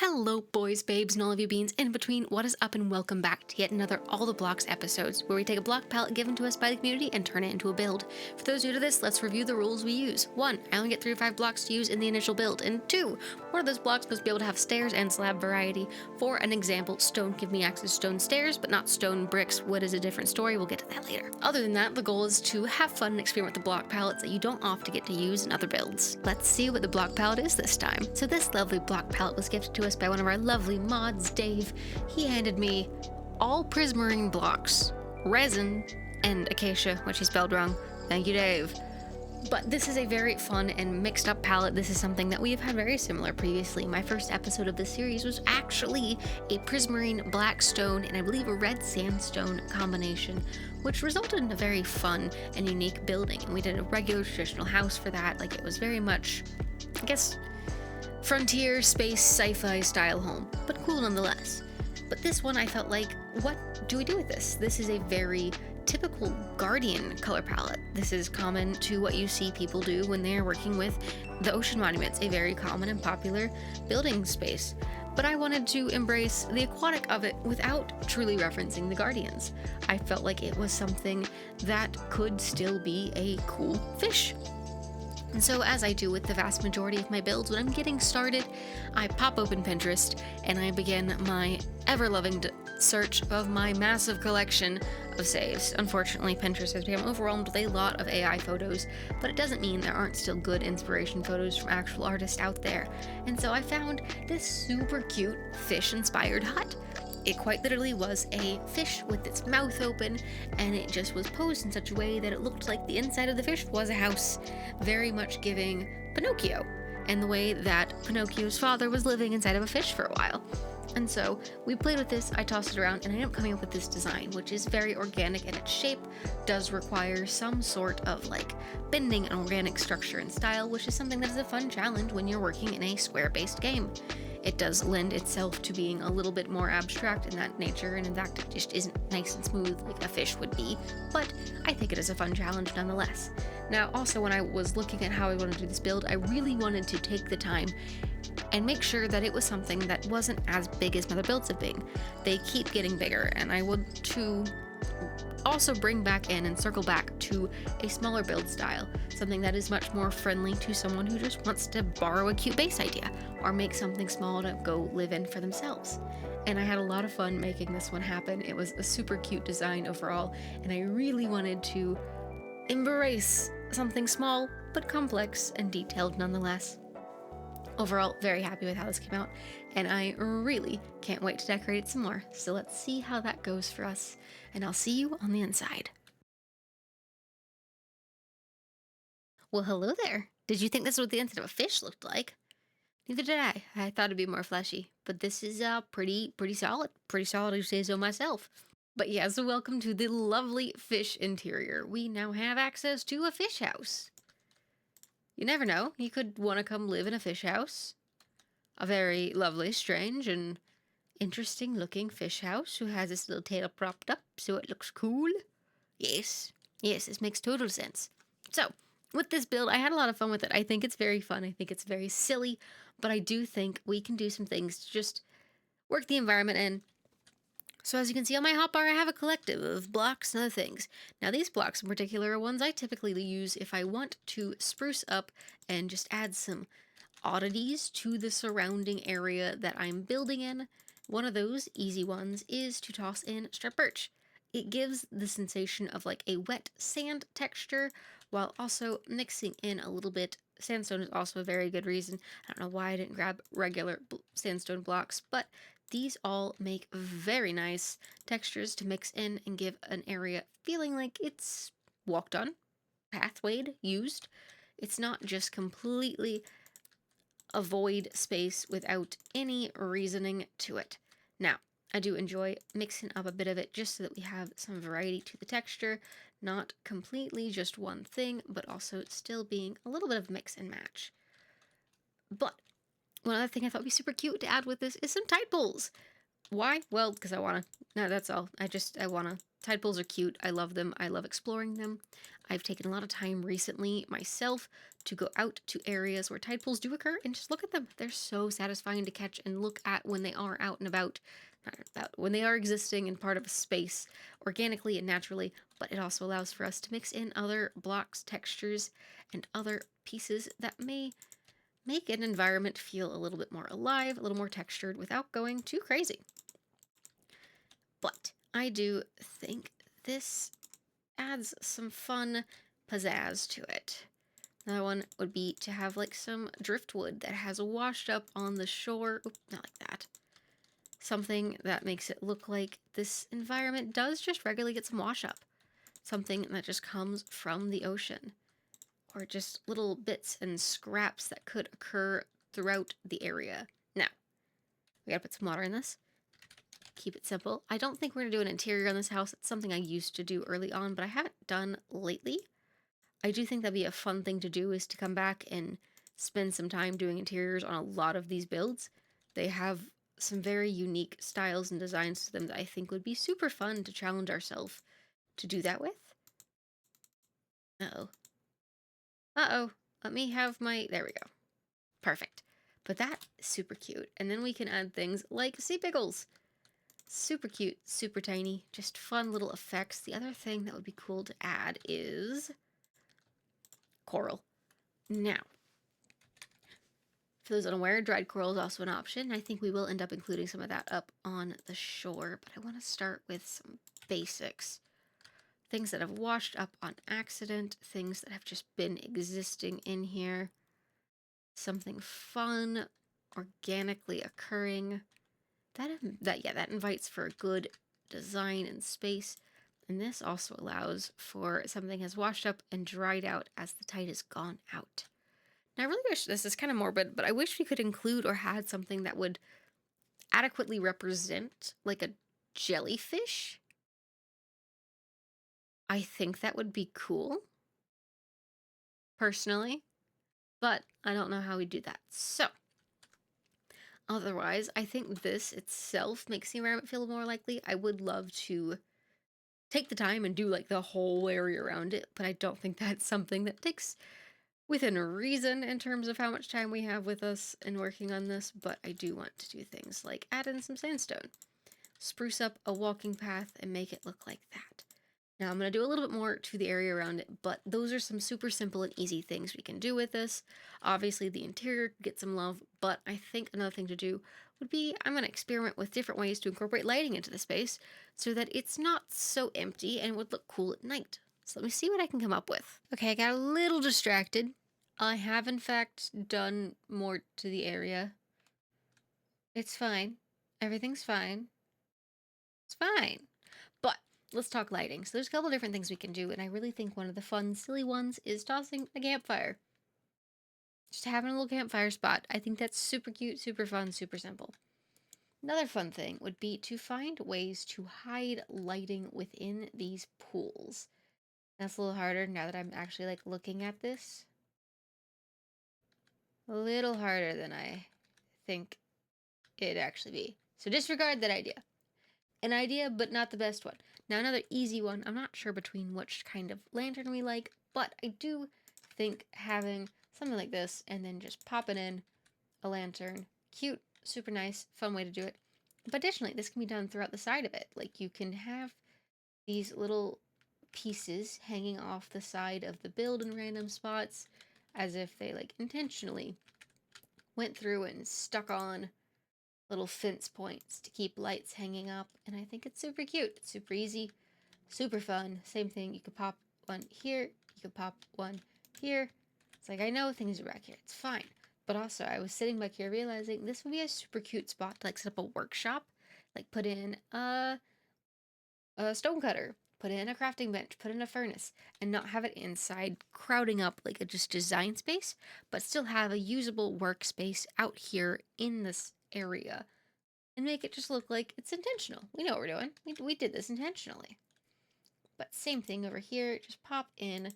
Hello, boys, babes, and all of you beans in between. What is up, and welcome back to yet another All the Blocks episodes, where we take a block palette given to us by the community and turn it into a build. For those new to this, let's review the rules we use. 1. I only get 3 or 5 blocks to use in the initial build. And 2. One of those blocks must be able to have stairs and slab variety. For an example, stone give me access to stone stairs, but not stone bricks. Wood is a different story, we'll get to that later. Other than that, the goal is to have fun and experiment with the block palettes that you don't often get to use in other builds. Let's see what the block palette is this time. So this lovely block palette was gifted to us by one of our lovely mods, Dave. He handed me all prismarine blocks, resin, and acacia, which he spelled wrong. Thank you, Dave. But this is a very fun and mixed up palette. This is something that we have had very similar previously. My first episode of this series was actually a prismarine black stone and I believe a red sandstone combination, which resulted in a very fun and unique building. And we did a regular traditional house for that. Like, it was very much, I guess, frontier space sci-fi style home, but cool nonetheless. But this one, I felt like, what do we do with this? This is a very typical Guardian color palette. This is common to what you see people do when they're working with the ocean monuments, a very common and popular building space. But I wanted to embrace the aquatic of it without truly referencing the Guardians. I felt like it was something that could still be a cool fish. And so, as I do with the vast majority of my builds, when I'm getting started, I pop open Pinterest and I begin my ever-loving search of my massive collection of saves. Unfortunately, Pinterest has become overwhelmed with a lot of AI photos, but it doesn't mean there aren't still good inspiration photos from actual artists out there. And so I found this super cute fish-inspired hut. It quite literally was a fish with its mouth open, and it just was posed in such a way that it looked like the inside of the fish was a house, very much giving Pinocchio, and the way that Pinocchio's father was living inside of a fish for a while. And so we played with this, I tossed it around, and I ended up coming up with this design, which is very organic, and its shape does require some sort of like bending an organic structure and style, which is something that is a fun challenge when you're working in a square-based game. It does lend itself to being a little bit more abstract in that nature, and in fact, it just isn't nice and smooth like a fish would be, but I think it is a fun challenge nonetheless. Now, also, when I was looking at how I wanted to do this build, I really wanted to take the time and make sure that it was something that wasn't as big as my other builds have been. They keep getting bigger, and I would to also bring back in and circle back to a smaller build style, something that is much more friendly to someone who just wants to borrow a cute base idea or make something small to go live in for themselves. And I had a lot of fun making this one happen. It was a super cute design overall, and I really wanted to embrace something small but complex and detailed nonetheless. Overall, very happy with how this came out, and I really can't wait to decorate it some more. So let's see how that goes for us, and I'll see you on the inside. Well, hello there. Did you think this was what the inside of a fish looked like? Neither did I. I thought it'd be more fleshy, but this is pretty solid. Pretty solid, to say so myself. But yeah, so welcome to the lovely fish interior. We now have access to a fish house. You never know, you could want to come live in a fish house. A very lovely, strange, and interesting looking fish house who has its little tail propped up so it looks cool. Yes, this makes total sense. So, with this build, I had a lot of fun with it. I think it's very fun, I think it's very silly, but I do think we can do some things to just work the environment in. So as you can see on my hotbar, I have a collective of blocks and other things. Now these blocks in particular are ones I typically use if I want to spruce up and just add some oddities to the surrounding area that I'm building in. One of those easy ones is to toss in striped birch. It gives the sensation of like a wet sand texture while also mixing in a little bit. Sandstone is also a very good reason. I don't know why I didn't grab regular sandstone blocks, but these all make very nice textures to mix in and give an area feeling like it's walked on, pathwayed, used. It's not just completely a void space without any reasoning to it. Now, I do enjoy mixing up a bit of it just so that we have some variety to the texture, not completely just one thing, but also still being a little bit of mix and match. But one other thing I thought would be super cute to add with this is some tide pools. Why? Well, because I want to. No, that's all. I want to Tide pools are cute. I love them. I love exploring them. I've taken a lot of time recently myself to go out to areas where tide pools do occur and just look at them. They're so satisfying to catch and look at when they are out and about, not about when they are existing in part of a space organically and naturally, but it also allows for us to mix in other blocks, textures, and other pieces that may make an environment feel a little bit more alive, a little more textured without going too crazy. But I do think this adds some fun pizzazz to it. Another one would be to have like some driftwood that has washed up on the shore. Oop, not like that. Something that makes it look like this environment does just regularly get some wash up. Something that just comes from the ocean. Or just little bits and scraps that could occur throughout the area. Now, we gotta put some water in this. Keep it simple. I don't think we're going to do an interior on this house. It's something I used to do early on, but I haven't done lately. I do think that'd be a fun thing to do, is to come back and spend some time doing interiors on a lot of these builds. They have some very unique styles and designs to them that I think would be super fun to challenge ourselves to do that with. Uh-oh. Uh-oh. Let me have my... There we go. Perfect. But that is super cute. And then we can add things like sea pickles. Super cute, super tiny, just fun little effects. The other thing that would be cool to add is coral. Now, for those unaware, dried coral is also an option. I think we will end up including some of that up on the shore, but I want to start with some basics. Things that have washed up on accident, things that have just been existing in here. Something fun, organically occurring. That invites for a good design and space. And this also allows for something has washed up and dried out as the tide has gone out. Now, I really wish, this is kind of morbid, but I wish we could include or had something that would adequately represent like a jellyfish. I think that would be cool, personally, but I don't know how we do that. So, otherwise, I think this itself makes the environment feel more likely. I would love to take the time and do like the whole area around it, but I don't think that's something that takes within reason in terms of how much time we have with us in working on this, but I do want to do things like add in some sandstone, spruce up a walking path, and make it look like that. Now I'm going to do a little bit more to the area around it, but those are some super simple and easy things we can do with this. Obviously the interior could get some love, but I think another thing to do would be, I'm going to experiment with different ways to incorporate lighting into the space so that it's not so empty and would look cool at night. So let me see what I can come up with. Okay, I got a little distracted. I have in fact done more to the area. It's fine. Everything's fine. It's fine. But let's talk lighting. So there's a couple different things we can do, and I really think one of the fun, silly ones is tossing a campfire. Just having a little campfire spot. I think that's super cute, super fun, super simple. Another fun thing would be to find ways to hide lighting within these pools. That's a little harder now that I'm actually like looking at this. A little harder than I think it'd actually be. So disregard that idea. An idea, but not the best one. Now another easy one. I'm not sure between which kind of lantern we like, but I do think having something like this and then just popping in a lantern. Cute, super nice, fun way to do it. But additionally, this can be done throughout the side of it. Like you can have these little pieces hanging off the side of the build in random spots as if they like intentionally went through and stuck on little fence points to keep lights hanging up, and I think it's super cute. It's super easy, super fun. Same thing, you could pop one here, you could pop one here. It's like, I know things are back here, it's fine. But also, I was sitting back here realizing this would be a super cute spot to like set up a workshop, like put in a stone cutter, put in a crafting bench, put in a furnace, and not have it inside crowding up like a just design space, but still have a usable workspace out here in this area and make it just look like it's intentional. We know what we're doing. We did this intentionally. But same thing over here. Just pop in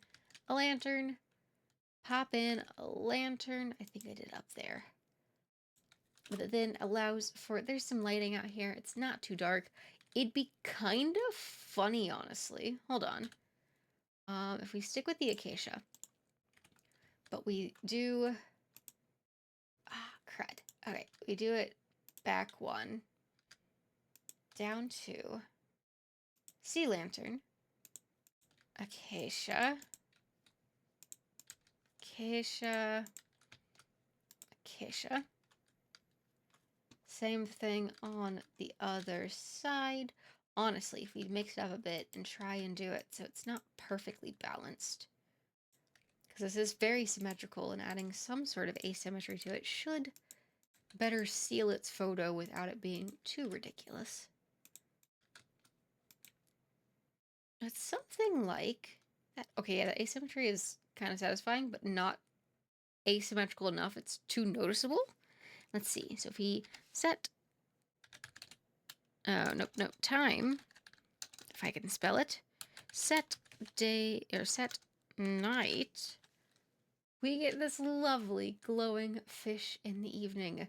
a lantern. Pop in a lantern. I think I did up there. But it then allows for, there's some lighting out here. It's not too dark. It'd be kind of funny, honestly. Hold on. If we stick with the acacia, but we do... crud. Okay, we do it back 1, down 2, sea lantern, acacia, acacia, acacia. Same thing on the other side. Honestly, if we mix it up a bit and try and do it so it's not perfectly balanced, because this is very symmetrical, and adding some sort of asymmetry to it should better seal its photo without it being too ridiculous. It's something like that. Okay, yeah, the asymmetry is kind of satisfying, but not asymmetrical enough. It's too noticeable. Let's see. So if we set... Oh, nope. Time. If I can spell it. Set day, or set night. We get this lovely glowing fish in the evening.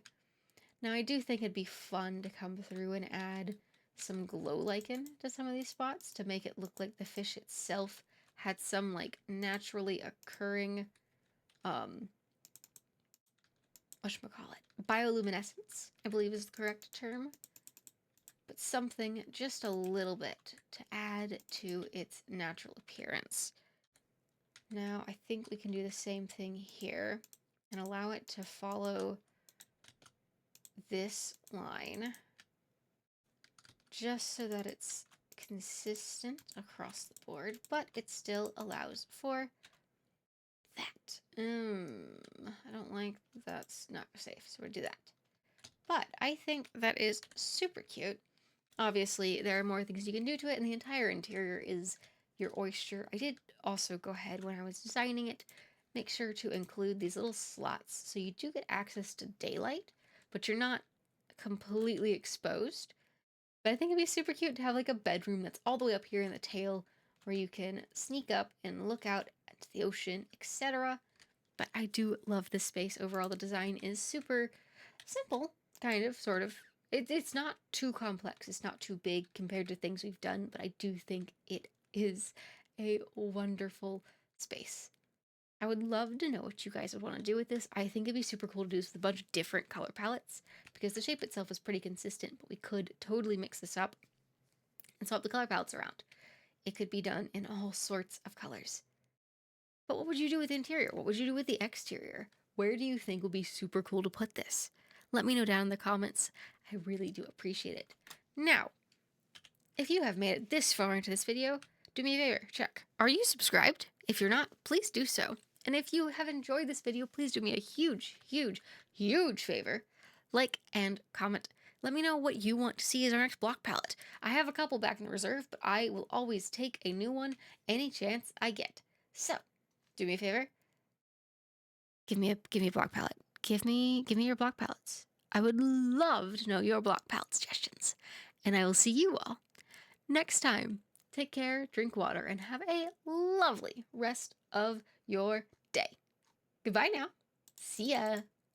Now, I do think it'd be fun to come through and add some glow lichen to some of these spots to make it look like the fish itself had some, like, naturally occurring, whatchamacallit, bioluminescence, I believe is the correct term. But something just a little bit to add to its natural appearance. Now, I think we can do the same thing here and allow it to follow this line just so that it's consistent across the board, but it still allows for that. I don't like that's not safe, so we'll do that. But I think that is super cute. Obviously, there are more things you can do to it, and the entire interior is your oyster. I did also go ahead when I was designing it, make sure to include these little slots so you do get access to daylight, but you're not completely exposed. But I think it'd be super cute to have like a bedroom that's all the way up here in the tail where you can sneak up and look out at the ocean, etc. But I do love this space. Overall, the design is super simple, kind of, sort of. It's not too complex. It's not too big compared to things we've done, but I do think it is a wonderful space. I would love to know what you guys would want to do with this. I think it'd be super cool to do this with a bunch of different color palettes because the shape itself is pretty consistent, but we could totally mix this up and swap the color palettes around. It could be done in all sorts of colors. But what would you do with the interior? What would you do with the exterior? Where do you think would be super cool to put this? Let me know down in the comments. I really do appreciate it. Now, if you have made it this far into this video, do me a favor, check. Are you subscribed? If you're not, please do so. And if you have enjoyed this video, please do me a huge, huge, huge favor. Like and comment. Let me know what you want to see as our next block palette. I have a couple back in reserve, but I will always take a new one any chance I get. So, do me a favor. Give me a block palette. Give me your block palettes. I would love to know your block palette suggestions. And I will see you all next time. Take care, drink water, and have a lovely rest of your day. Goodbye now. See ya.